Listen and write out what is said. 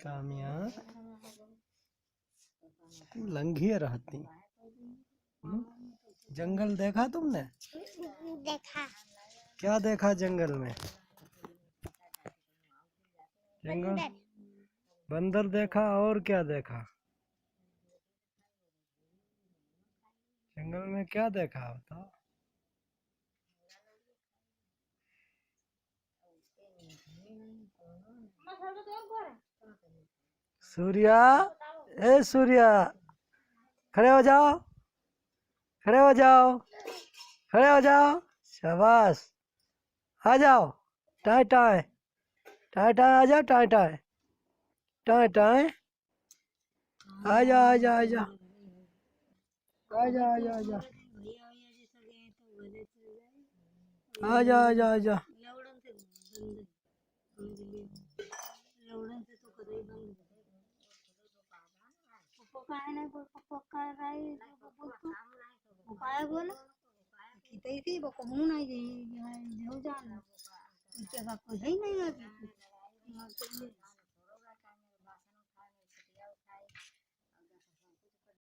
कामिया लंघी रहती। जंगल देखा तुमने? देखा। क्या देखा जंगल में? जंगल बंदर देखा और क्या देखा? जंगल में क्या देखा बताओ? सूर्या, ए सूर्या, खड़े हो जाओ, खड़े हो जाओ, खड़े हो जाओ, शाबाश, आ जाओ, टाय टाय, टाय टाय आ जाओ, टाय टाय, टाय टाय, आ जा आ जा आ जा, आ जा आ जा आ जा, आ जा आ जा आ जा, नहीं